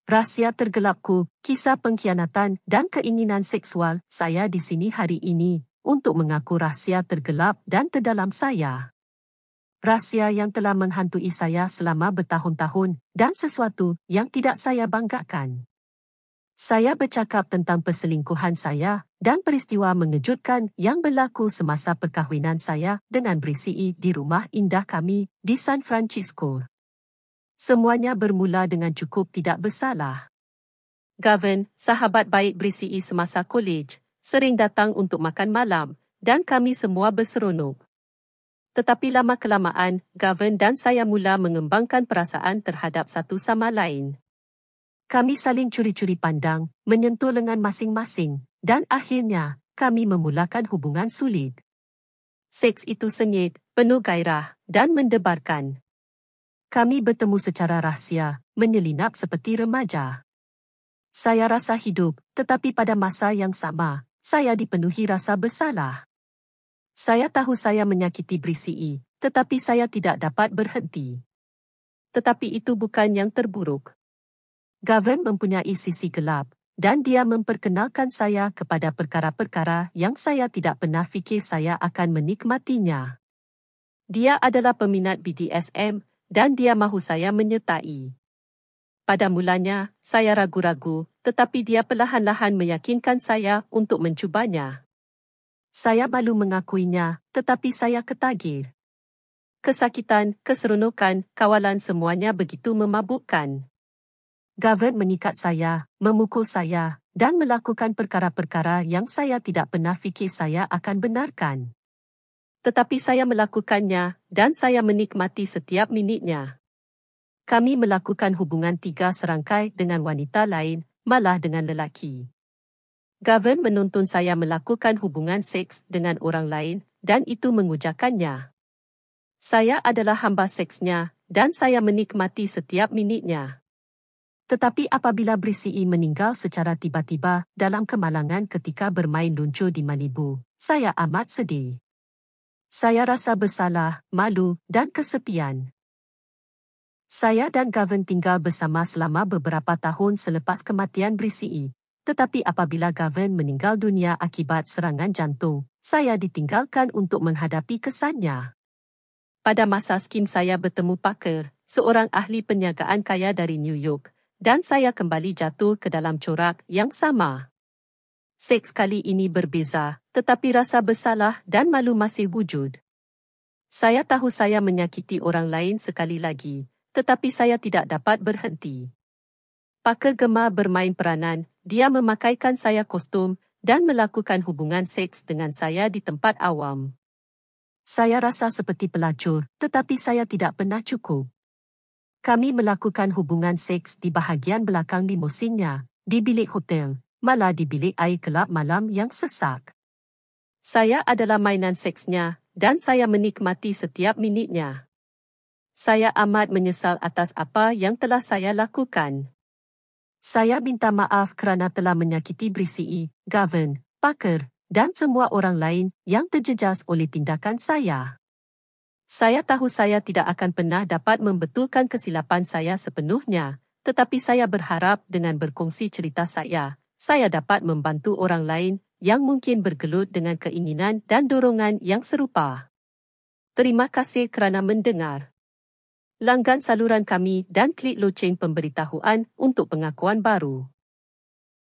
Rahsia tergelapku, kisah pengkhianatan dan keinginan seksual saya di sini hari ini untuk mengaku rahsia tergelap dan terdalam saya. Rahsia yang telah menghantui saya selama bertahun-tahun dan sesuatu yang tidak saya banggakan. Saya bercakap tentang perselingkuhan saya dan peristiwa mengejutkan yang berlaku semasa perkahwinan saya dengan Brisi di rumah indah kami di San Francisco. Semuanya bermula dengan cukup tidak bersalah. Gavin, sahabat baik Brisi semasa kolej, sering datang untuk makan malam dan kami semua berseronok. Tetapi lama-kelamaan, Gavin dan saya mula mengembangkan perasaan terhadap satu sama lain. Kami saling curi-curi pandang, menyentuh lengan masing-masing, dan akhirnya, kami memulakan hubungan sulit. Seks itu sengit, penuh gairah, dan mendebarkan. Kami bertemu secara rahsia, menyelinap seperti remaja. Saya rasa hidup, tetapi pada masa yang sama, saya dipenuhi rasa bersalah. Saya tahu saya menyakiti Brisi, tetapi saya tidak dapat berhenti. Tetapi itu bukan yang terburuk. Gavin mempunyai sisi gelap, dan dia memperkenalkan saya kepada perkara-perkara yang saya tidak pernah fikir saya akan menikmatinya. Dia adalah peminat BDSM, dan dia mahu saya menyertai. Pada mulanya, saya ragu-ragu, tetapi dia perlahan-lahan meyakinkan saya untuk mencubanya. Saya malu mengakuinya, tetapi saya ketagih. Kesakitan, keseronokan, kawalan semuanya begitu memabukkan. Gavin mengikat saya, memukul saya, dan melakukan perkara-perkara yang saya tidak pernah fikir saya akan benarkan. Tetapi saya melakukannya, dan saya menikmati setiap minitnya. Kami melakukan hubungan 3 serangkai dengan wanita lain, malah dengan lelaki. Gavin menuntun saya melakukan hubungan seks dengan orang lain, dan itu mengujakannya. Saya adalah hamba seksnya, dan saya menikmati setiap minitnya. Tetapi apabila Brisi meninggal secara tiba-tiba dalam kemalangan ketika bermain luncur di Malibu, saya amat sedih. Saya rasa bersalah, malu, dan kesepian. Saya dan Gavin tinggal bersama selama beberapa tahun selepas kematian Brisi. Tetapi apabila Gavin meninggal dunia akibat serangan jantung, saya ditinggalkan untuk menghadapi kesannya. Pada masa skim saya bertemu Parker, seorang ahli perniagaan kaya dari New York, dan saya kembali jatuh ke dalam corak yang sama. Seks kali ini berbeza, tetapi rasa bersalah dan malu masih wujud. Saya tahu saya menyakiti orang lain sekali lagi, tetapi saya tidak dapat berhenti. Parker gemar bermain peranan, dia memakaikan saya kostum dan melakukan hubungan seks dengan saya di tempat awam. Saya rasa seperti pelacur, tetapi saya tidak pernah cukup. Kami melakukan hubungan seks di bahagian belakang limusinnya, di bilik hotel, malah di bilik air kelab malam yang sesak. Saya adalah mainan seksnya, dan saya menikmati setiap minitnya. Saya amat menyesal atas apa yang telah saya lakukan. Saya minta maaf kerana telah menyakiti Brisi, Gavin, Parker, dan semua orang lain yang terjejas oleh tindakan saya. Saya tahu saya tidak akan pernah dapat membetulkan kesilapan saya sepenuhnya, tetapi saya berharap dengan berkongsi cerita saya dapat membantu orang lain yang mungkin bergelut dengan keinginan dan dorongan yang serupa. Terima kasih kerana mendengar. Langgan saluran kami dan klik loceng pemberitahuan untuk pengakuan baru.